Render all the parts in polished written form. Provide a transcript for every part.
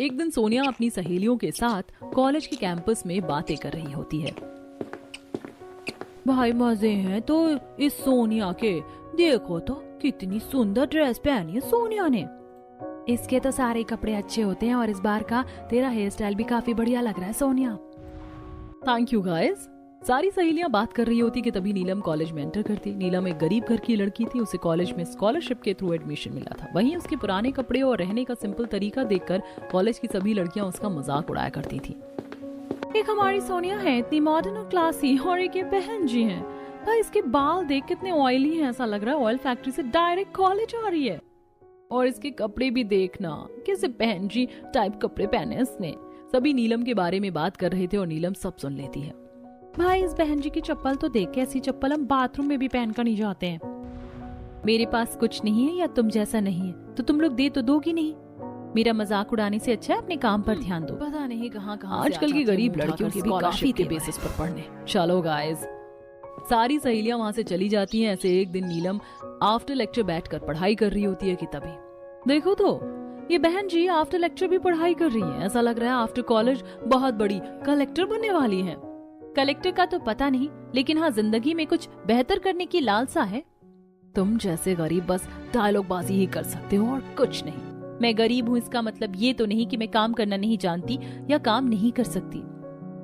एक दिन सोनिया अपनी सहेलियों के साथ कॉलेज के कैंपस में बातें कर रही होती है। भाई मजे हैं तो इस सोनिया के, देखो तो कितनी सुंदर ड्रेस पहनी है सोनिया ने। इसके तो सारे कपड़े अच्छे होते हैं और इस बार का तेरा हेयर स्टाइल भी काफी बढ़िया लग रहा है सोनिया। Thank you guys. सारी सहेलियां बात कर रही होती कि तभी नीलम कॉलेज में एंटर करती। नीलम एक गरीब घर की लड़की थी, उसे कॉलेज में स्कॉलरशिप के थ्रू एडमिशन मिला था। वहीं उसके पुराने कपड़े और रहने का सिंपल तरीका देखकर कॉलेज की सभी लड़कियां उसका मजाक उड़ाया करती थी। एक हमारी सोनिया है इतनी मॉडर्न और क्लासी, और एक ये बहन जी हैं, भाई इसके बाल देख कितने ऑयली हैं, ऐसा लग रहा है ऑयल फैक्ट्री से डायरेक्ट कॉलेज आ रही है। और इसके कपड़े भी देखना, कैसे बहन जी टाइप कपड़े पहने इसने। सभी नीलम के बारे में बात कर रहे थे और नीलम सब सुन लेती है। भाई इस बहन जी की चप्पल तो देख, ऐसी चप्पल हम बाथरूम में भी पहन कर नहीं जाते हैं। मेरे पास कुछ नहीं है या तुम जैसा नहीं है तो तुम लोग दे तो दोगी नहीं। मेरा मजाक उड़ाने से अच्छा है अपने काम पर ध्यान दो। पता नहीं कहाँ आजकल की गरीब लड़कियों की स्कॉलरशिप के बेसिस पर पढ़ने। चलो गाइस, सारी सहेलियां वहाँ से चली जाती हैं। ऐसे एक दिन नीलम आफ्टर लेक्चर बैठकर पढ़ाई कर रही होती है कि तभी देखो तो ये बहन जी आफ्टर लेक्चर भी पढ़ाई कर रही है। ऐसा लग रहा है आफ्टर कॉलेज बहुत बड़ी कलेक्टर बनने वाली है। कलेक्टर का तो पता नहीं, लेकिन हाँ जिंदगी में कुछ बेहतर करने की लालसा है। तुम जैसे गरीब बस डायलॉग बाजी ही कर सकते हो और कुछ नहीं। मैं गरीब हूँ इसका मतलब ये तो नहीं कि मैं काम करना नहीं जानती या काम नहीं कर सकती।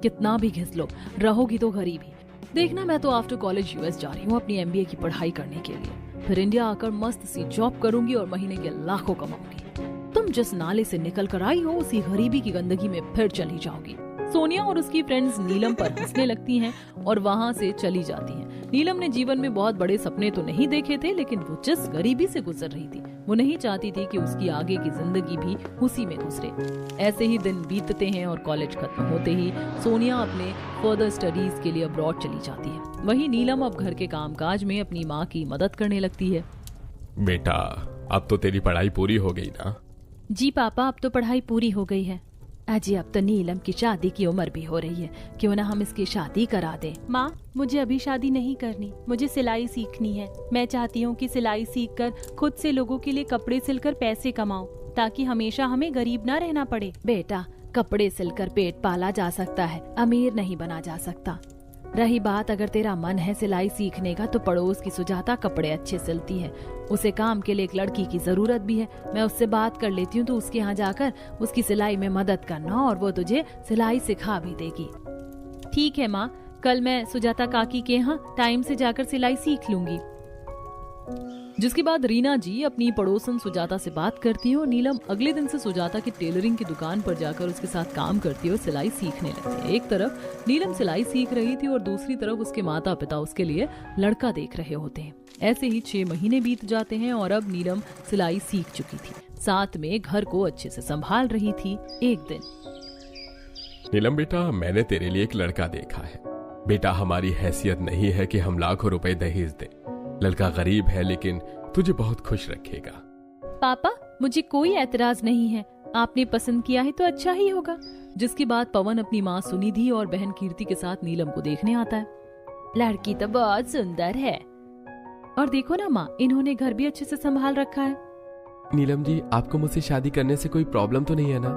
कितना भी घिस लो, रहोगी तो गरीब ही। देखना, मैं तो आफ्टर कॉलेज यूएस जा रही हूँ अपनी एमबीए की पढ़ाई करने के लिए। फिर इंडिया आकर मस्त सी जॉब करूंगी और महीने के लाखों कमाऊंगी। तुम जिस नाले से निकल कर आई हो उसी गरीबी की गंदगी में फिर चली जाओगी। सोनिया और उसकी फ्रेंड्स नीलम पर हंसने लगती हैं और वहाँ से चली जाती हैं। नीलम ने जीवन में बहुत बड़े सपने तो नहीं देखे थे, लेकिन वो जिस गरीबी से गुजर रही थी वो नहीं चाहती थी कि उसकी आगे की जिंदगी भी उसी में गुजरे। ऐसे ही दिन बीतते हैं और कॉलेज खत्म होते ही सोनिया अपने फर्दर स्टडीज के लिए अब्रॉड चली जाती है। वहीं नीलम अब घर के कामकाज में अपनी माँ की मदद करने लगती है। बेटा, अब तो तेरी पढ़ाई पूरी हो गई ना? जी पापा, अब तो पढ़ाई पूरी हो गई है। अजी अब तो नीलम की शादी की उम्र भी हो रही है, क्यों ना हम इसकी शादी करा दें। माँ, मुझे अभी शादी नहीं करनी, मुझे सिलाई सीखनी है। मैं चाहती हूँ कि सिलाई सीखकर खुद से लोगों के लिए कपड़े सिलकर पैसे कमाऊं, ताकि हमेशा हमें गरीब ना रहना पड़े। बेटा, कपड़े सिलकर पेट पाला जा सकता है, अमीर नहीं बना जा सकता। रही बात अगर तेरा मन है सिलाई सीखने का, तो पड़ोस की सुजाता कपड़े अच्छे सिलती है। उसे काम के लिए एक लड़की की जरूरत भी है। मैं उससे बात कर लेती हूँ, तो उसके यहाँ जाकर उसकी सिलाई में मदद करना और वो तुझे सिलाई सिखा भी देगी। ठीक है माँ, कल मैं सुजाता काकी के यहाँ टाइम से जाकर सिलाई सीख लूंगी। जिसके बाद रीना जी अपनी पड़ोसन सुजाता से बात करती है और नीलम अगले दिन से सुजाता की टेलरिंग की दुकान पर जाकर उसके साथ काम करती है और सिलाई सीखने लगती है। एक तरफ नीलम सिलाई सीख रही थी और दूसरी तरफ उसके माता पिता उसके लिए लड़का देख रहे होते हैं। ऐसे ही 6 महीने बीत जाते हैं और अब नीलम सिलाई सीख चुकी थी, साथ में घर को अच्छे से संभाल रही थी। एक दिन, नीलम बेटा, मैंने तेरे लिए एक लड़का देखा है। बेटा, हमारी हैसियत नहीं है कि हम लाखों रुपए दहेज दें। लड़का गरीब है लेकिन तुझे बहुत खुश रखेगा। पापा, मुझे कोई एतराज नहीं है, आपने पसंद किया है तो अच्छा ही होगा। जिसके बाद पवन अपनी माँ सुनिधि और बहन कीर्ति के साथ नीलम को देखने आता है। लड़की तो बहुत सुंदर है, और देखो ना माँ, इन्होंने घर भी अच्छे से संभाल रखा है। नीलम जी, आपको मुझसे शादी करने से कोई प्रॉब्लम तो नहीं है ना?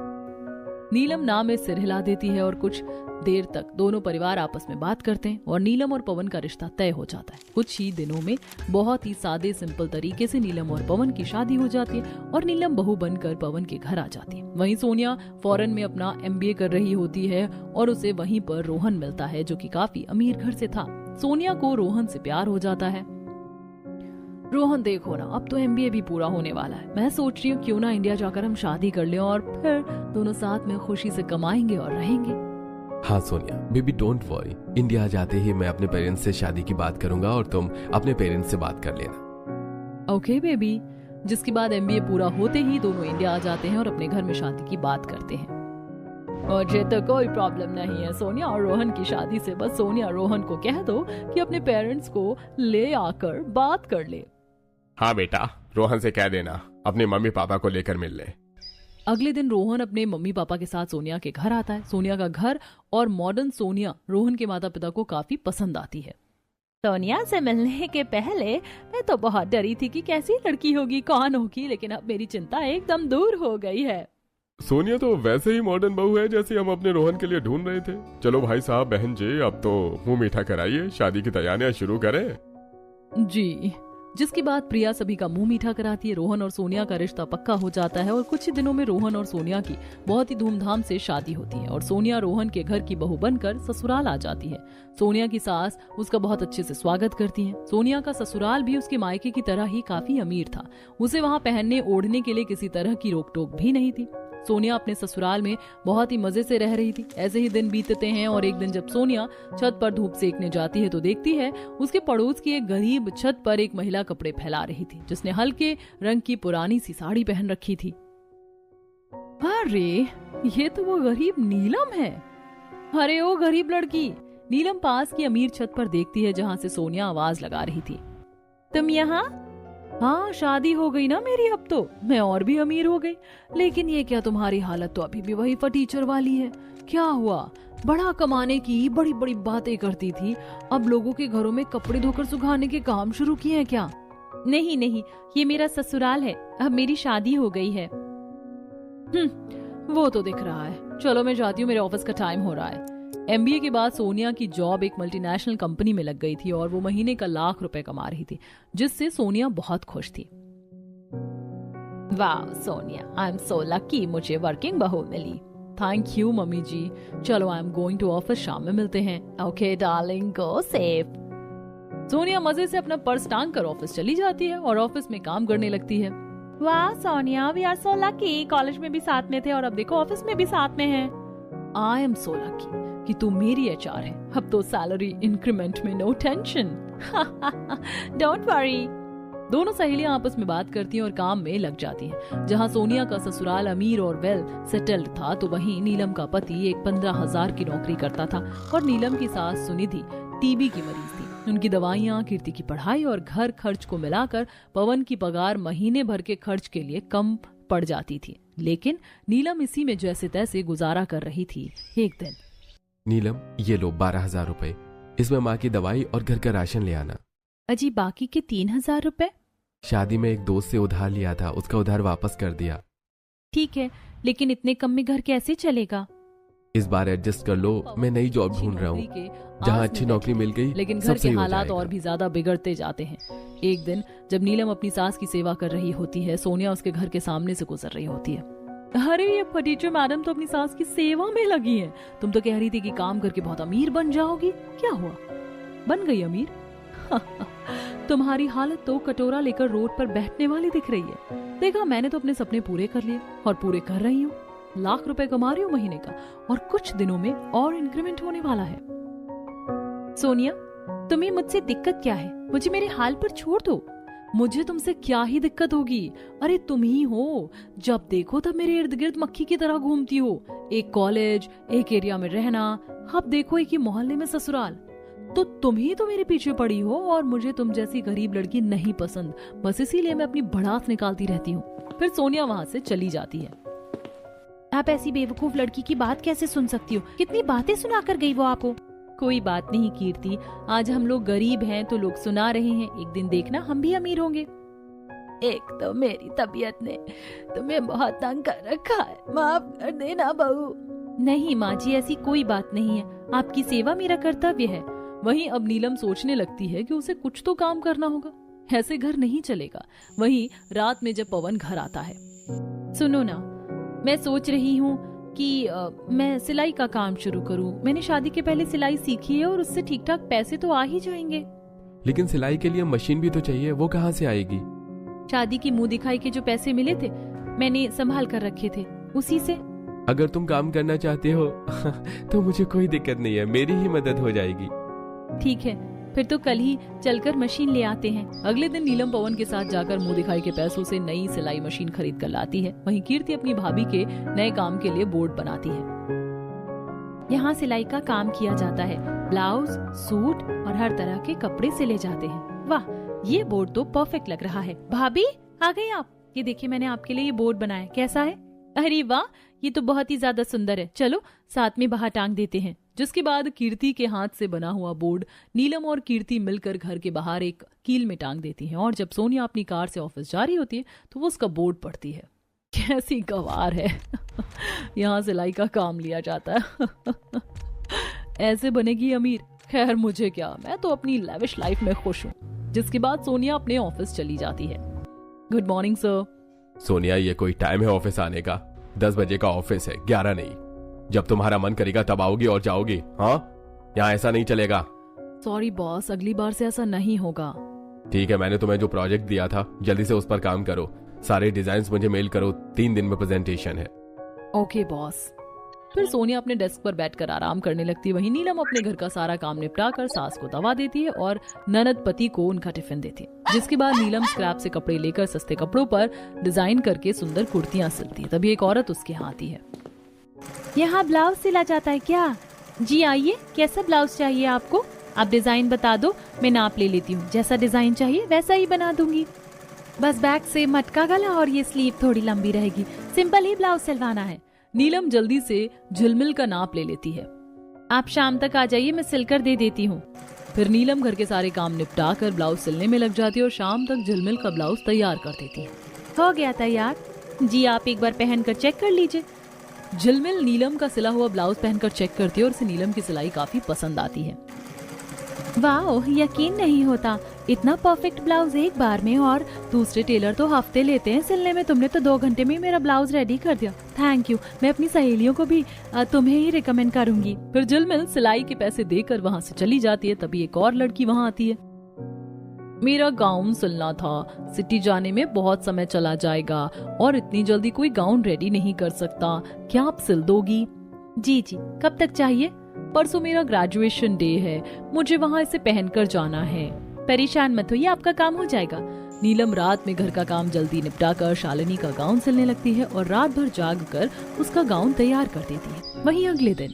नीलम ना में सिर हिला देती है और कुछ देर तक दोनों परिवार आपस में बात करते हैं और नीलम और पवन का रिश्ता तय हो जाता है। कुछ ही दिनों में बहुत ही सादे सिंपल तरीके से नीलम और पवन की शादी हो जाती है और नीलम बहू बनकर पवन के घर आ जाती है। वहीं सोनिया फॉरेन में अपना एमबीए कर रही होती है और उसे वहीं पर रोहन मिलता है, जो कि काफी अमीर घर से था। सोनिया को रोहन से प्यार हो जाता है। रोहन देखो ना, अब तो एमबीए भी पूरा होने वाला है। मैं सोच रही हूँ क्यों ना इंडिया जाकर हम शादी कर लें और फिर दोनों साथ में खुशी से कमाएंगे और रहेंगे। हाँ Sonia, baby don't worry, India जाते ही मैं अपने पेरेंट्स से शादी की बात करूंगा और तुम अपने पेरेंट्स से बात कर लेना। Okay baby. जिसके बाद एमबीए पूरा होते ही दोनों इंडिया आ जाते हैं और अपने घर में शादी की बात करते हैं। मुझे तो कोई प्रॉब्लम नहीं है सोनिया और रोहन की शादी से। बस सोनिया रोहन को कह दो कि अपने पेरेंट्स को ले आकर बात कर ले। हाँ बेटा, रोहन से कह देना अपने मम्मी पापा को लेकर मिल ले। अगले दिन रोहन अपने मम्मी पापा के साथ सोनिया के घर आता है। सोनिया का घर और मॉडर्न सोनिया रोहन के माता पिता को काफी पसंद आती है। सोनिया से मिलने के पहले मैं तो बहुत डरी थी कि कैसी लड़की होगी, कौन होगी, लेकिन अब मेरी चिंता एकदम दूर हो गई है। सोनिया तो वैसे ही मॉडर्न बहू है जैसी हम अपने रोहन के लिए ढूंढ रहे थे। चलो भाई साहब बहन जी, अब तो मुंह मीठा कराइए, शादी की तैयारियां शुरू करें। जी। जिसके बाद प्रिया सभी का मुंह मीठा कराती है। रोहन और सोनिया का रिश्ता पक्का हो जाता है और कुछ ही दिनों में रोहन और सोनिया की बहुत ही धूमधाम से शादी होती है और सोनिया रोहन के घर की बहू बनकर ससुराल आ जाती है। सोनिया की सास उसका बहुत अच्छे से स्वागत करती है। सोनिया का ससुराल भी उसके मायके की तरह ही काफी अमीर था। उसे वहाँ पहनने ओढ़ने के लिए किसी तरह की रोक टोक भी नहीं थी। सोनिया अपने ससुराल में बहुत ही मजे से रह रही थी। ऐसे ही दिन बीतते हैं और एक दिन जब सोनिया छत पर धूप सेकने जाती है तो देखती है उसके पड़ोस की एक गरीब छत पर एक महिला कपड़े फैला रही थी, जिसने हल्के रंग की पुरानी सी साड़ी पहन रखी थी। अरे ये तो वो गरीब नीलम है। अरे ओ गरीब लड़की। नीलम पास की अमीर छत पर देखती है जहाँ से सोनिया आवाज लगा रही थी, तुम यहाँ? हाँ, शादी हो गई ना मेरी, अब तो मैं और भी अमीर हो गई। लेकिन ये क्या, तुम्हारी हालत तो अभी भी वही फटीचर वाली है। क्या हुआ? बड़ा कमाने की बड़ी बड़ी बातें करती थी, अब लोगों के घरों में कपड़े धोकर सुखाने के काम शुरू किए हैं क्या? नहीं नहीं, ये मेरा ससुराल है, अब मेरी शादी हो गई है। वो तो दिख रहा है। चलो मैं जाती हूँ, मेरे ऑफिस का टाइम हो रहा है। MBA के बाद सोनिया की जॉब एक मल्टीनेशनल कंपनी में लग गई थी और वो महीने का लाख रुपए कमा रही थी, जिससे सोनिया बहुत खुश थी। वाह Sonia, I am so lucky, मुझे वर्किंग बहू मिली। Thank you mummy ji. चलो I am going to office, शाम में मिलते हैं। Okay darling, go safe. Sonia मजे से अपना पर्स टांग कर ऑफिस चली जाती है और ऑफिस में काम करने लगती है। वाह Sonia, we are so lucky, college में भी साथ में थे और अब देखो ऑफिस में भी साथ में हैं। आई एम सो लकी कि तू मेरी HR है, अब तो सैलरी इंक्रीमेंट में नो टेंशन। Don't worry. दोनों सहेलियां आपस में बात करती हैं और काम में लग जाती हैं। जहां सोनिया का ससुराल अमीर और वेल सेटल्ड था, तो वहीं नीलम का पति एक 15,000 की नौकरी करता था और नीलम की सास सुनिधि TB की मरीज थी। उनकी दवाइयां, कीर्ति की पढ़ाई और घर खर्च को मिलाकर पवन की पगार महीने भर के खर्च के लिए कम पड़ जाती थी। लेकिन नीलम इसी में जैसे तैसे गुजारा कर रही थी। एक दिन, नीलम ये लो 12,000 रुपए, इसमें माँ की दवाई और घर का राशन ले आना। अजी बाकी के 3,000 रुपए? शादी में एक दोस्त से उधार लिया था, उसका उधार वापस कर दिया। ठीक है, लेकिन इतने कम में घर कैसे चलेगा? इस बार एडजस्ट कर लो, मैं नई जॉब ढूंढ रहा हूँ, जहाँ अच्छी नौकरी मिल गई, लेकिन घर के हालात और भी ज्यादा बिगड़ते जाते हैं। एक दिन जब नीलम अपनी सास की सेवा कर रही होती है, सोनिया उसके घर के सामने से गुजर रही होती है। अरे ये फटीचर मैडम तो अपनी सास की सेवा में लगी है। तुम तो कह रही थी कि काम करके बहुत अमीर बन जाओगी, क्या हुआ? बन गई अमीर? तुम्हारी हालत तो कटोरा लेकर रोड पर बैठने वाली दिख रही है। देखा, मैंने तो अपने सपने पूरे कर लिए और पूरे कर रही हूँ। लाख रुपए कमा रही हूँ महीने का और कुछ दिनों में और इंक्रीमेंट होने वाला है। सोनिया, तुम्हें मुझसे दिक्कत क्या है? मुझे मेरे हाल पर छोड़ दो। मुझे तुमसे क्या ही दिक्कत होगी? अरे तुम ही हो, जब देखो तब मेरे इर्द गिर्द मक्खी की तरह घूमती हो। एक कॉलेज, एक एरिया में रहना, अब देखो एक ही मोहल्ले में ससुराल। तो तुम ही तो मेरे पीछे पड़ी हो और मुझे तुम जैसी गरीब लड़की नहीं पसंद, बस इसीलिए मैं अपनी भड़ास निकालती रहती हूँ। फिर सोनिया वहाँ से चली जाती है। आप ऐसी बेवकूफ लड़की की बात कैसे सुन सकती हो? कितनी बातें सुना कर गई वो आपको। कोई बात नहीं कीर्ति, आज हम लोग गरीब हैं तो लोग सुना रहे हैं, एक दिन देखना हम भी अमीर होंगे। एक तो मेरी तबीयत ने तुम्हें बहुत तंग कर रखा है, माफ कर देना बहू। नहीं माँ जी, ऐसी कोई बात नहीं है, आपकी सेवा मेरा कर्तव्य है। वहीं अब नीलम सोचने लगती है कि उसे कुछ तो काम करना होगा, ऐसे घर नहीं चलेगा। वहीं रात में जब पवन घर आता है, सुनो ना, मैं सोच रही हूँ कि मैं सिलाई का काम शुरू करूं। मैंने शादी के पहले सिलाई सीखी है और उससे ठीक ठाक पैसे तो आ ही जाएंगे। लेकिन सिलाई के लिए मशीन भी तो चाहिए, वो कहाँ से आएगी? शादी की मुंह दिखाई के जो पैसे मिले थे, मैंने संभाल कर रखे थे, उसी से। अगर तुम काम करना चाहते हो तो मुझे कोई दिक्कत नहीं है, मेरी ही मदद हो जाएगी। ठीक है, फिर तो कल ही चलकर मशीन ले आते हैं। अगले दिन नीलम पवन के साथ जाकर मुंह दिखाई के पैसों से नई सिलाई मशीन खरीद कर लाती है। वहीं कीर्ति अपनी भाभी के नए काम के लिए बोर्ड बनाती है। यहाँ सिलाई का काम किया जाता है, ब्लाउज, सूट और हर तरह के कपड़े सिले जाते हैं। वाह, ये बोर्ड तो परफेक्ट लग रहा है। भाभी आ गई आप? ये देखिए, मैंने आपके लिए ये बोर्ड बनाया, कैसा है? अरे वाह, ये तो बहुत ही ज्यादा सुंदर है, चलो साथ में बाहर टांग देते हैं। जिसके बाद कीर्ति के हाथ से बना हुआ बोर्ड नीलम और कीर्ति मिलकर घर के बाहर एक कील में टांग देती हैं और जब सोनिया अपनी कार से ऑफिस जा रही होती है तो वो उसका बोर्ड पढ़ती है। कैसी गवार है। यहाँ सिलाई का काम लिया जाता है। ऐसे बनेगी अमीर। खैर मुझे क्या, मैं तो अपनी लेविश लाइफ में खुश हूँ। जिसके बाद सोनिया अपने ऑफिस चली जाती है। Good morning sir. सोनिया, ये कोई टाइम है ऑफिस आने का? 10 बजे का ऑफिस है, 11 नहीं। जब तुम्हारा मन करेगा तब आओगी और जाओगी। हाँ, यहाँ ऐसा नहीं चलेगा। सॉरी बॉस, अगली बार से ऐसा नहीं होगा। ठीक है, मैंने तुम्हें जो प्रोजेक्ट दिया था जल्दी से उस पर काम करो। सारे डिजाइन मुझे मेल करो, 3 दिन में प्रेजेंटेशन है। Okay boss. फिर सोनिया अपने डेस्क पर बैठकर आराम करने लगती है। वहीं नीलम अपने घर का सारा काम निपटा कर सास को दवा देती है और ननद पति को उनका टिफिन देती है। जिसके बाद नीलम स्क्रैप से कपड़े लेकर सस्ते कपड़ों पर डिजाइन करके सुंदर कुर्तियां सिलती है। तभी एक औरत उसके यहाँ आती है। यहाँ ब्लाउज सिला जाता है क्या? जी आइए, कैसा ब्लाउज चाहिए आपको? आप डिजाइन बता दो, मैं नाप ले लेती हूँ। जैसा डिजाइन चाहिए वैसा ही बना दूंगी। बस बैक से मटका गला और ये स्लीव थोड़ी लंबी रहेगी। सिंपल ही ब्लाउज सिलवाना है। नीलम जल्दी से झिलमिल का नाप ले लेती है। आप शाम तक आ जाइए, मैं सिलकर दे देती हूँ। फिर नीलम घर के सारे काम निपटा कर ब्लाउज सिलने में लग जाती है और शाम तक झिलमिल का ब्लाउज तैयार कर देती है। हो गया तैयार। जी आप एक बार पहनकर चेक कर लीजिए। झिलमिल नीलम का सिला हुआ ब्लाउज पहनकर चेक करती है और उसे नीलम की सिलाई काफी पसंद आती है। वाह, यकीन नहीं होता, इतना परफेक्ट ब्लाउज एक बार में, और दूसरे टेलर तो हफ्ते लेते हैं सिलने में। तुमने तो 2 घंटे में मेरा ब्लाउज रेडी कर दिया। Thank you. मैं अपनी सहेलियों को भी तुम्हें ही रिकमेंड करूंगी। फिर झिलमिल सिलाई के पैसे देकर वहाँ से चली जाती है। तभी एक और लड़की वहाँ आती है। मेरा गाउन सिलना था, सिटी जाने में बहुत समय चला जाएगा और इतनी जल्दी कोई गाउन रेडी नहीं कर सकता। क्या आप सिल दोगी? जी जी। कब तक चाहिए? परसों मेरा ग्रेजुएशन डे है, मुझे वहाँ इसे पहनकर जाना है। परेशान मत होइए, आपका काम हो जाएगा। नीलम रात में घर का काम जल्दी निपटाकर शालिनी का गाउन सिलने लगती है और रात भर जाग कर उसका गाउन तैयार कर देती है। वहीं अगले दिन,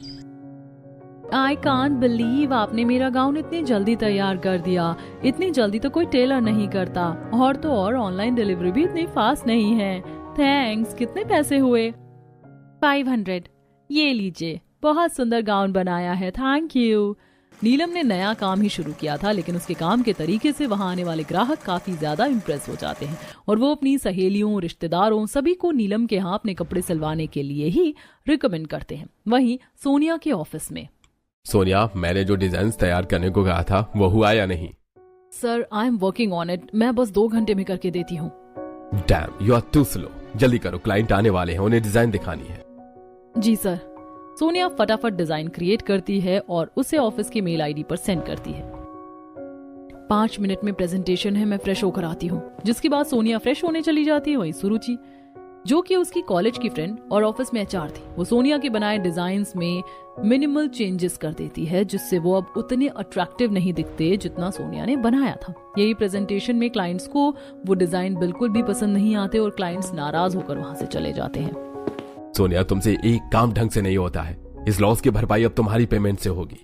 आई कांट बिलीव, आपने मेरा गाउन इतनी जल्दी तैयार कर दिया। इतनी जल्दी तो कोई टेलर नहीं करता, और तो और ऑनलाइन डिलीवरी भी इतनी फास्ट नहीं है। थैंक्स। कितने पैसे हुए? 500। ये लीजिए, बहुत सुंदर गाउन बनाया है, थैंक यू। नीलम ने नया काम ही शुरू किया था, लेकिन उसके काम के तरीके से वहां आने वाले ग्राहक काफी ज्यादा इम्प्रेस हो जाते हैं और वो अपनी सहेलियों, रिश्तेदारों सभी को नीलम के यहाँ अपने कपड़े सिलवाने के लिए ही रिकमेंड करते हैं। वहीं सोनिया के ऑफिस में, सोनिया, मैंने जो डिजाइन तैयार करने को कहा था वो हुआ या नहीं? Sir I am working on it, मैं बस 2 घंटे में करके देती हूँ। Damn, you are too slow. जल्दी करो, क्लाइंट आने वाले हैं, उन्हें डिजाइन दिखानी है। जी सर। सोनिया फटाफट डिजाइन क्रिएट करती है और उसे ऑफिस के मेल आईडी पर सेंड करती है। 5 मिनट में प्रेजेंटेशन है, मैं फ्रेश होकर आती हूँ। जिसके बाद सोनिया फ्रेश होने चली जाती है। वहीं सुरुचि, जो कि उसकी कॉलेज की फ्रेंड और ऑफिस में एचआर थी, वो सोनिया के बनाए डिजाइन्स में मिनिमल चेंजेस कर देती है, जिससे वो अब उतने अट्रैक्टिव नहीं दिखते जितना सोनिया ने बनाया था। यही प्रेजेंटेशन में क्लाइंट्स को वो डिजाइन बिल्कुल भी पसंद नहीं आते और क्लाइंट्स नाराज होकर वहां से चले जाते हैं। सोनिया, तुमसे एक काम ढंग से नहीं होता है। इस लॉस की भरपाई अब तुम्हारी पेमेंट से होगी।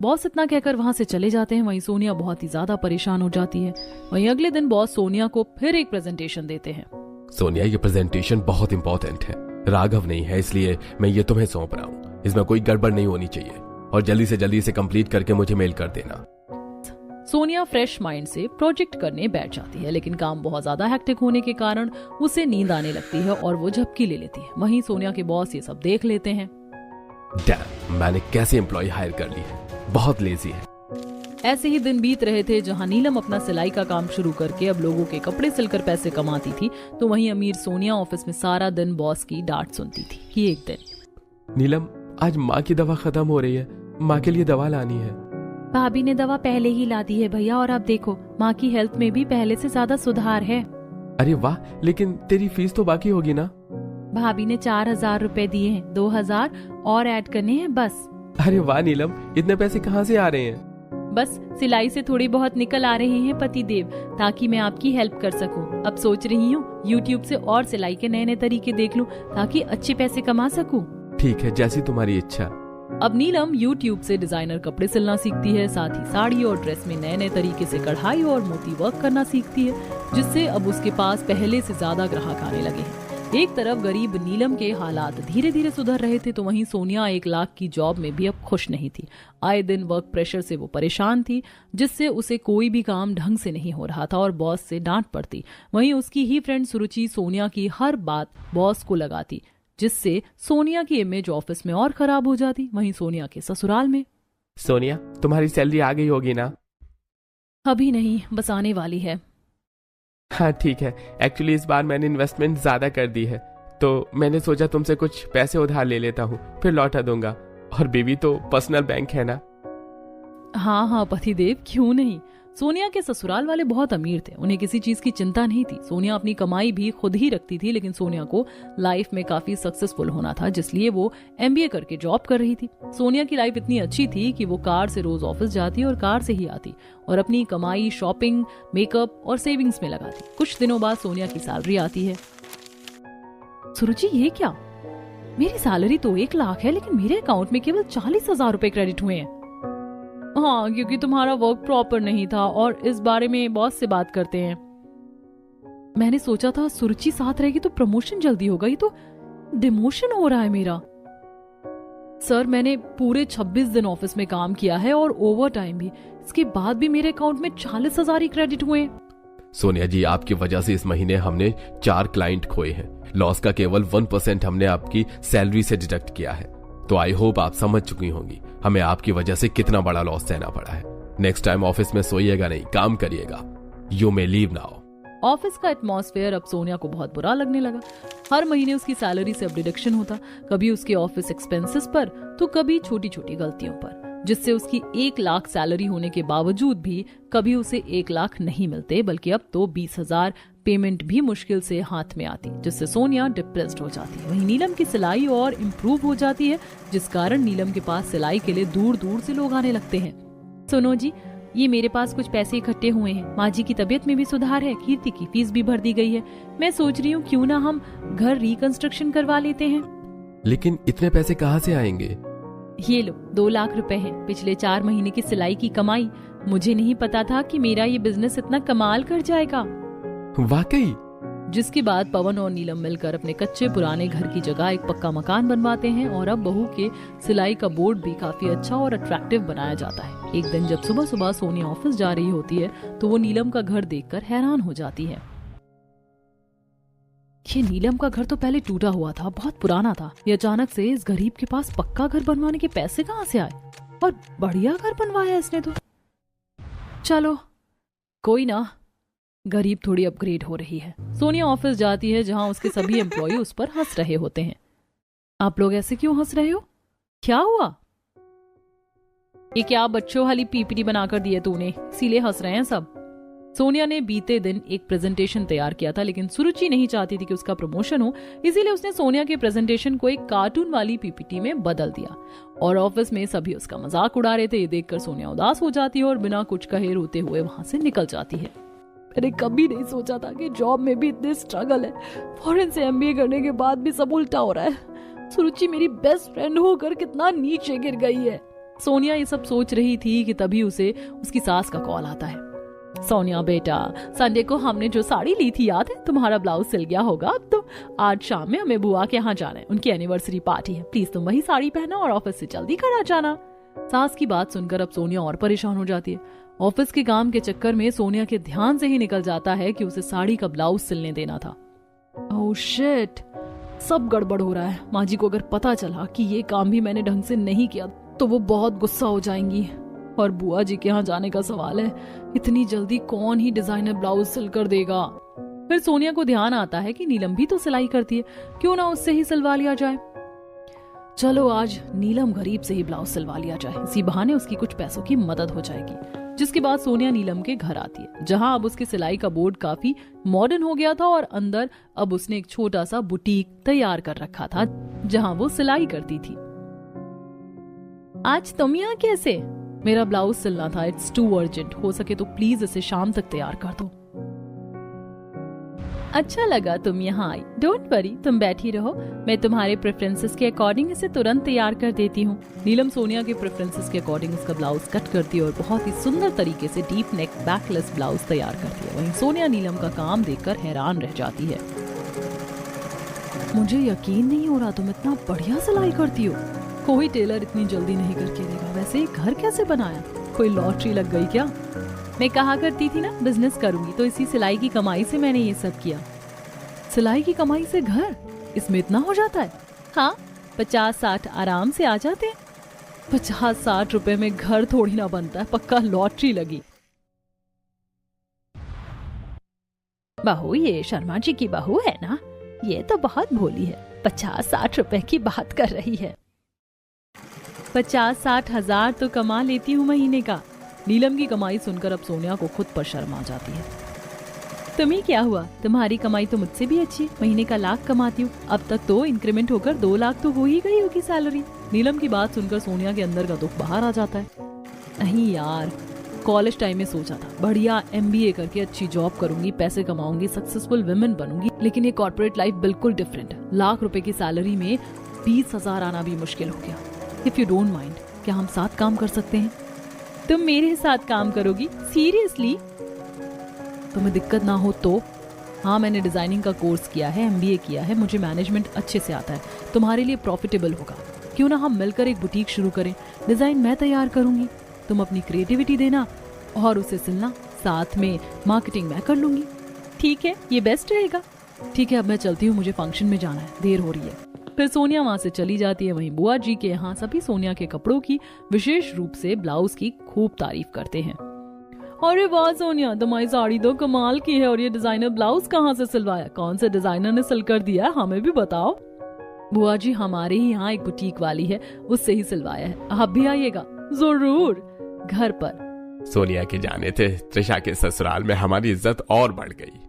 बॉस इतना कहकर वहां से चले जाते हैं। वहीं सोनिया बहुत ही ज्यादा परेशान हो जाती है। वहीं अगले दिन बॉस सोनिया को फिर एक प्रेजेंटेशन देते हैं। सोनिया, ये प्रेजेंटेशन बहुत इंपॉर्टेंट है। राघव नहीं है, इसलिए मैं ये तुम्हें सौंप रहा हूँ। इसमें कोई गड़बड़ नहीं होनी चाहिए और जल्दी से जल्दी इसे कंप्लीट करके मुझे मेल कर देना। सोनिया फ्रेश माइंड से प्रोजेक्ट करने बैठ जाती है, लेकिन काम बहुत ज्यादा हेक्टिक होने के कारण उसे नींद आने लगती है और वो झपकी ले लेती है। वहीं सोनिया के बॉस ये सब देख लेते हैं। डैम, मैंने कैसे एम्प्लॉय हायर कर ली है, बहुत लेजी है। ऐसे ही दिन बीत रहे थे, जहां नीलम अपना सिलाई का काम शुरू करके अब लोगों के कपड़े सिलकर पैसे कमाती थी, तो वहीं अमीर सोनिया ऑफिस में सारा दिन बॉस की डांट सुनती थी कि एक दिन, नीलम, आज माँ की दवा खत्म हो रही है, माँ के लिए दवा लानी है। भाभी ने दवा पहले ही ला दी है भैया, और अब देखो माँ की हेल्थ में भी पहले से ज्यादा सुधार है। अरे वाह, लेकिन तेरी फीस तो बाकी होगी ना? भाभी ने 4000 रुपए दिए हैं, 2000 और ऐड करने हैं बस। अरे वाह नीलम, इतने पैसे कहाँ से आ रहे हैं? बस सिलाई से थोड़ी बहुत निकल आ रहे हैं पति देव, ताकि मैं आपकी हेल्प कर सकूं। अब सोच रही हूँ YouTube से और सिलाई के नए नए तरीके देख लूं, ताकि अच्छे पैसे कमा सकूं। ठीक है, जैसी तुम्हारी इच्छा। अब नीलम YouTube से डिजाइनर कपड़े सिलना सीखती है, साथ ही साड़ी और ड्रेस में नए नए तरीके से कढ़ाई और मोती वर्क करना सीखती है, जिससे अब उसके पास पहले से ज्यादा ग्राहक आने लगे हैं। एक तरफ गरीब नीलम के हालात धीरे धीरे सुधर रहे थे, तो वहीं सोनिया 1 लाख की जॉब में भी अब खुश नहीं थी। आए दिन वर्क प्रेशर से वो परेशान थी, जिससे उसे कोई भी काम ढंग से नहीं हो रहा था और बॉस से डांट पड़ती। वहीं उसकी ही फ्रेंड सुरुचि सोनिया की हर बात बॉस को लगाती, जिससे सोनिया की इमेज ऑफिस में और खराब हो जाती। वहीं सोनिया के ससुराल में, सोनिया तुम्हारी सैलरी आ गई होगी ना? अभी नहीं, बस आने वाली है। हाँ ठीक है, एक्चुअली इस बार मैंने इन्वेस्टमेंट ज्यादा कर दी है, तो मैंने सोचा तुमसे कुछ पैसे उधार ले लेता हूँ, फिर लौटा दूंगा। और बीवी तो पर्सनल बैंक है ना। हाँ पतिदेव, क्यों नहीं। सोनिया के ससुराल वाले बहुत अमीर थे, उन्हें किसी चीज की चिंता नहीं थी। सोनिया अपनी कमाई भी खुद ही रखती थी, लेकिन सोनिया को लाइफ में काफी सक्सेसफुल होना था, जिसलिए वो MBA करके जॉब कर रही थी। सोनिया की लाइफ इतनी अच्छी थी कि वो कार से रोज ऑफिस जाती और कार से ही आती और अपनी कमाई शॉपिंग, मेकअप और सेविंग्स में लगाती। कुछ दिनों बाद सोनिया की सैलरी आती है। सुरुचि, ये क्या? मेरी सैलरी तो 1 लाख है, लेकिन मेरे अकाउंट में केवल 40,000 रुपए क्रेडिट हुए हैं। हाँ, क्योंकि तुम्हारा वर्क प्रॉपर नहीं था और इस बारे में बॉस से बात करते हैं। मैंने सोचा था सुरुचि साथ रहेगी तो प्रमोशन जल्दी होगा, ये तो डिमोशन हो रहा है मेरा। सर, मैंने पूरे 26 दिन ऑफिस में काम किया है और ओवर टाइम भी, इसके बाद भी मेरे अकाउंट में 40,000 ही क्रेडिट हुए। सोनिया जी, आपकी वजह से इस महीने हमने 4 क्लाइंट खोए हैं। लॉस का केवल 1% हमने आपकी सैलरी से डिडक्ट किया है। तो आई होप आप समझ चुकी होंगी हमें आपकी वजह से कितना बड़ा लॉस सहना पड़ा है। नेक्स्ट टाइम ऑफिस में सोइएगा नहीं, काम करिएगा। You may leave now. Office का एटमॉस्फेयर अब सोनिया को बहुत बुरा लगने लगा। हर महीने उसकी सैलरी से अब डिडक्शन होता, कभी उसके ऑफिस एक्सपेंसेस पर तो कभी छोटी छोटी गलतियों पर, जिससे उसकी 1 लाख सैलरी होने के बावजूद भी कभी उसे 1 लाख नहीं मिलते, बल्कि अब तो 20,000 पेमेंट भी मुश्किल से हाथ में आती, जिससे सोनिया डिप्रेस्ड हो जाती है। वहीं नीलम की सिलाई और इम्प्रूव हो जाती है, जिस कारण नीलम के पास सिलाई के लिए दूर दूर से लोग आने लगते हैं। सुनो जी, ये मेरे पास कुछ पैसे इकट्ठे हुए हैं, माँ जी की तबीयत में भी सुधार है, कीर्ति की फीस भी भर दी गई है। मैं सोच रही हूँ क्यों ना हम घर रिकंस्ट्रक्शन करवा लेते हैं। लेकिन इतने पैसे कहाँ से आएंगे? ये लो, 2 लाख रुपए हैं, पिछले 4 महीने की सिलाई की कमाई। मुझे नहीं पता था कि मेरा ये बिजनेस इतना कमाल कर जाएगा। वाकई? जिसके बाद पवन और नीलम मिलकर अपने कच्चे पुराने घर की जगह एक पक्का मकान बनवाते हैं और अब बहू के सिलाई का बोर्ड भी काफी अच्छा और अट्रैक्टिव बनाया जाता है। एक दिन जब सुबह सुबह सोनिया ऑफिस जा रही होती है तो वो नीलम का घर देखकर हैरान हो जाती है। ये नीलम का घर तो पहले टूटा हुआ था, बहुत पुराना था। ये अचानक से इस गरीब के पास पक्का घर बनवाने के पैसे कहाँ से आए? और बढ़िया घर बनवाया इसने तो। चलो कोई ना, गरीब थोड़ी अपग्रेड हो रही है। सोनिया ऑफिस जाती है जहां उसके सभी एम्प्लॉय उस पर हंस रहे होते हैं। आप लोग ऐसे क्यों हंस रहे हो? क्या हुआ? ये क्या बच्चों वाली पीपीटी बनाकर दी है तूने, इसीलिए हंस रहे हैं सब। सोनिया ने बीते दिन एक प्रेजेंटेशन तैयार किया था, लेकिन सुरुचि नहीं चाहती थी कि उसका प्रमोशन हो, इसीलिए उसने सोनिया के प्रेजेंटेशन को एक कार्टून वाली पीपीटी में बदल दिया और ऑफिस में सभी उसका मजाक उड़ा रहे थे। ये देखकर सोनिया उदास हो जाती है और बिना कुछ कहे रोते हुए वहां से निकल जाती है। मैंने कभी नहीं सोचा था कि जॉब में भी इतने स्ट्रगल है। फॉरेन से MBA करने के बाद भी सब उल्टा हो रहा है। सुरुचि मेरी बेस्ट फ्रेंड होकर कितना नीचे गिर गई है। सोनिया ये सब सोच रही थी कि तभी उसे उसकी सास का कॉल आता है। सोनिया बेटा, संडे को हमने जो साड़ी ली थी याद है? तुम्हारा ब्लाउज सिल गया होगा अब तो। आज शाम में हमें बुआ के यहाँ जाना है, उनकी एनिवर्सरी पार्टी है। प्लीज तुम वही साड़ी पहना और ऑफिस से जल्दी घर आ जाना। सास की बात सुनकर अब सोनिया और परेशान हो जाती है। ऑफिस के काम के चक्कर में सोनिया के ध्यान से ही निकल जाता है कि उसे साड़ी का ब्लाउज सिलने देना था। ओह शिट, सब गड़बड़ हो रहा है। माँ जी को अगर पता चला कि ये काम भी मैंने ढंग से नहीं किया तो वो बहुत गुस्सा हो जाएंगी और बुआ जी के यहाँ जाने का सवाल है। इतनी जल्दी कौन ही डिजाइनर ब्लाउज सिल कर देगा। फिर सोनिया को ध्यान आता है कि नीलम भी तो सिलाई करती है, क्यों ना उससे ही सिलवा लिया जाए। चलो आज नीलम गरीब से ही ब्लाउज सिलवा लिया जाए, इसी बहाने उसकी कुछ पैसों की मदद हो जाएगी। जिसके बाद सोनिया नीलम के घर आती है, जहां अब उसके सिलाई का बोर्ड काफी मॉडर्न हो गया था और अंदर अब उसने एक छोटा सा बुटीक तैयार कर रखा था जहां वो सिलाई करती थी। आज तुम यहाँ कैसे? मेरा ब्लाउज सिलना था, इट्स टू अर्जेंट। हो सके तो प्लीज इसे शाम तक तैयार कर दो। अच्छा लगा तुम यहाँ आई, डोंट वरी, तुम बैठी रहो, मैं तुम्हारे प्रेफरेंसेस के अकॉर्डिंग इसे तुरंत तैयार कर देती हूँ। नीलम सोनिया के प्रेफरेंसेस के अकॉर्डिंग उसका ब्लाउज कट करती है और बहुत ही सुंदर तरीके से डीप नेक बैकलेस ब्लाउज तैयार करती है। वहीं सोनिया नीलम का काम देखकर हैरान रह जाती है। मुझे यकीन नहीं हो रहा तुम इतना बढ़िया सिलाई करती हो। कोई टेलर इतनी जल्दी नहीं करके देगा। वैसे ये घर कैसे बनाया? कोई लॉटरी लग गई क्या? मैं कहा करती थी ना बिजनेस करूंगी, तो इसी सिलाई की कमाई से मैंने ये सब किया। सिलाई की कमाई से घर? इसमें इतना हो जाता है? हाँ, 50-60 आराम से आ जाते हैं। 50-60 रुपए में घर थोड़ी ना बनता है, पक्का लॉटरी लगी। बहू, ये शर्मा जी की बहू है ना? ये तो बहुत भोली है, 50-60 रुपए की बात कर रही है। 50-60 हजार तो कमा लेती हूँ महीने का। नीलम की कमाई सुनकर अब सोनिया को खुद पर शर्म आ जाती है। तुम्हें क्या हुआ? तुम्हारी कमाई तो मुझसे भी अच्छी, महीने का 1 लाख कमाती हूँ। अब तक तो इंक्रीमेंट होकर 2 लाख तो हो ही गई होगी सैलरी। नीलम की बात सुनकर सोनिया के अंदर का दुख बाहर आ जाता है। नहीं यार, कॉलेज टाइम में सोचा था बढ़िया MBA करके अच्छी जॉब करूंगी, पैसे कमाऊंगी, सक्सेसफुल वुमेन बनूंगी, लेकिन ये कॉर्पोरेट लाइफ बिल्कुल डिफरेंट। 1 लाख रुपए की सैलरी में 20,000 आना भी मुश्किल हो गया। इफ यू डोंट माइंड, क्या हम साथ काम कर सकते हैं? तुम मेरे साथ काम करोगी? सीरियसली? तुम्हें दिक्कत ना हो तो? हाँ, मैंने डिजाइनिंग का कोर्स किया है, MBA किया है, मुझे मैनेजमेंट अच्छे से आता है। तुम्हारे लिए प्रॉफिटेबल होगा। क्यों ना हम मिलकर एक बुटीक शुरू करें? डिजाइन मैं तैयार करूंगी, तुम अपनी क्रिएटिविटी देना और उसे सिलना, साथ में मार्केटिंग मैं कर लूंगी। ठीक है, ये बेस्ट रहेगा। ठीक है, अब मैं चलती हूँ, मुझे फंक्शन में जाना है, देर हो रही है। फिर सोनिया वहां से चली जाती है। वहीं बुआ जी के यहाँ सभी सोनिया के कपड़ों की, विशेष रूप से ब्लाउज की खूब तारीफ करते हैं। अरे वाह सोनिया, तुम्हारी साड़ी तो कमाल की है, और ये डिजाइनर ब्लाउज कहाँ से सिलवाया? कौन से डिजाइनर ने सिल कर दिया? हमें भी बताओ। बुआ जी, हमारे ही यहाँ एक बुटीक वाली है, उससे ही सिलवाया है। आप भी आइएगा। जरूर। घर पर सोनिया के जाने थे त्रिशा के ससुराल में हमारी इज्जत और बढ़ गई।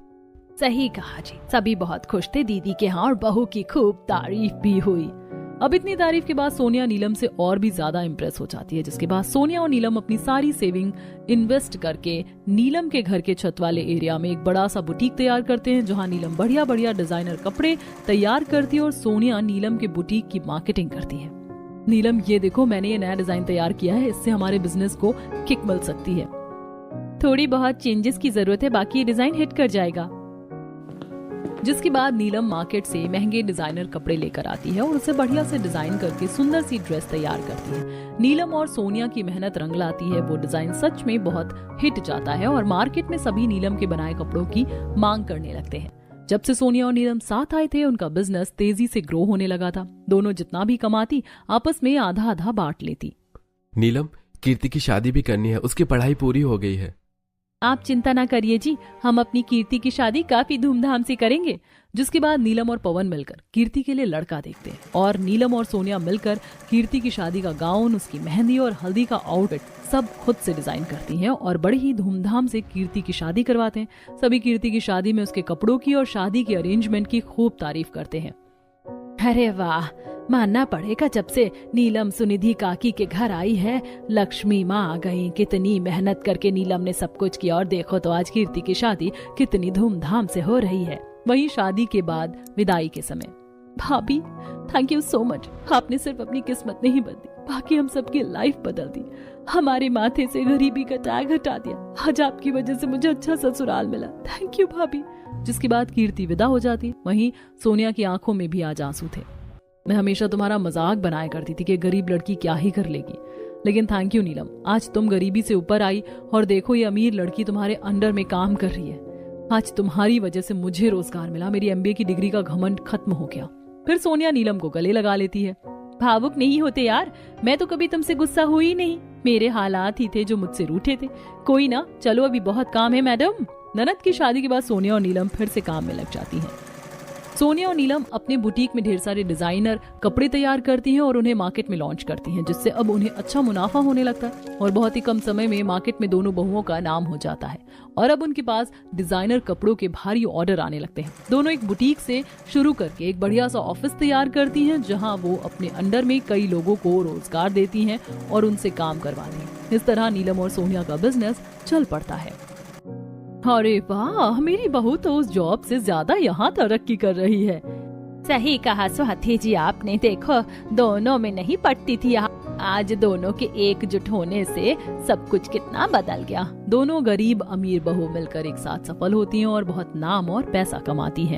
सही कहा जी, सभी बहुत खुश थे दीदी के यहाँ, और बहू की खूब तारीफ भी हुई। अब इतनी तारीफ के बाद सोनिया नीलम से और भी ज्यादा इम्प्रेस हो जाती है, जिसके बाद सोनिया और नीलम अपनी सारी सेविंग इन्वेस्ट करके नीलम के घर के छत वाले एरिया में एक बड़ा सा बुटीक तैयार करते हैं, जहाँ नीलम बढ़िया बढ़िया डिजाइनर कपड़े तैयार करती है और सोनिया नीलम के बुटीक की मार्केटिंग करती है। नीलम, ये देखो, मैंने ये नया डिजाइन तैयार किया है, इससे हमारे बिजनेस को किक मिल सकती है। थोड़ी बहुत चेंजेस की जरूरत है, बाकी ये डिजाइन हिट कर जाएगा। जिसके बाद नीलम मार्केट से महंगे डिजाइनर कपड़े लेकर आती है और उसे बढ़िया से डिजाइन करके सुंदर सी ड्रेस तैयार करती है। नीलम और सोनिया की मेहनत रंग लाती है। वो डिजाइन सच में बहुत हिट जाता है और मार्केट में सभी नीलम के बनाए कपड़ों की मांग करने लगते हैं। जब से सोनिया और नीलम साथ आए थे, उनका बिजनेस तेजी से ग्रो होने लगा था। दोनों जितना भी कमाती, आपस में आधा आधा बांट लेती। नीलम, कीर्ति की शादी भी करनी है, उसकी पढ़ाई पूरी हो गई है। आप चिंता ना करिए जी, हम अपनी कीर्ति की शादी काफी धूमधाम से करेंगे। जिसके बाद नीलम और पवन मिलकर कीर्ति के लिए लड़का देखते हैं और नीलम और सोनिया मिलकर कीर्ति की शादी का गाउन, उसकी मेहंदी और हल्दी का आउटफिट सब खुद से डिजाइन करती हैं और बड़ी ही धूमधाम से कीर्ति की शादी करवाते हैं। सभी कीर्ति की शादी में उसके कपड़ों की और शादी के अरेंजमेंट की खूब तारीफ करते हैं। अरे वाह, मानना पड़ेगा, जब से नीलम सुनिधि काकी के घर आई है, लक्ष्मी माँ आ गई। कितनी मेहनत करके नीलम ने सब कुछ किया और देखो तो आज कीर्ति की शादी कितनी धूमधाम से हो रही है। वहीं शादी के बाद विदाई के समय, भाभी थैंक यू सो मच, आपने सिर्फ अपनी किस्मत नहीं बदली, बाकी हम सबकी लाइफ बदल दी। हमारे माथे से गरीबी का टैग हटा दिया। आज आपकी वजह से मुझे अच्छा ससुराल मिला, थैंक यू भाभी। जिसके बाद कीर्ति विदा हो जाती। वहीं सोनिया की आंखों में भी आज आंसू थे। मैं हमेशा तुम्हारा मजाक बनाया करती थी कि गरीब लड़की क्या ही कर लेगी, लेकिन थैंक यू नीलम, आज तुम गरीबी से ऊपर आई और देखो ये अमीर लड़की तुम्हारे अंडर में काम कर रही है। आज तुम्हारी वजह से मुझे रोजगार मिला, मेरी MBA की डिग्री का घमंड खत्म हो गया। फिर सोनिया नीलम को गले लगा लेती है। भावुक नहीं होते यार, मैं तो कभी तुमसे गुस्सा हुई नहीं, मेरे हालात ही थे जो मुझसे रूठे थे। कोई ना, चलो अभी बहुत काम है मैडम। ननद की शादी के बाद सोनिया और नीलम फिर से काम में लग जाती हैं। सोनिया और नीलम अपने बुटीक में ढेर सारे डिजाइनर कपड़े तैयार करती हैं और उन्हें मार्केट में लॉन्च करती हैं, जिससे अब उन्हें अच्छा मुनाफा होने लगता है और बहुत ही कम समय में मार्केट में दोनों बहुओं का नाम हो जाता है और अब उनके पास डिजाइनर कपड़ों के भारी ऑर्डर आने लगते हैं। दोनों एक बुटीक से शुरू करके एक बढ़िया सा ऑफिस तैयार करती हैं, जहाँ वो अपने अंडर में कई लोगों को रोजगार देती हैं और उनसे काम करवाती हैं। इस तरह नीलम और सोनिया का बिजनेस चल पड़ता है। अरे वाह, मेरी बहू तो उस जॉब से ज्यादा यहाँ तरक्की कर रही है। सही कहा स्वाति जी आपने, देखो दोनों में नहीं पटती थी, आज दोनों के एकजुट होने से सब कुछ कितना बदल गया। दोनों गरीब अमीर बहू मिलकर एक साथ सफल होती हैं और बहुत नाम और पैसा कमाती हैं।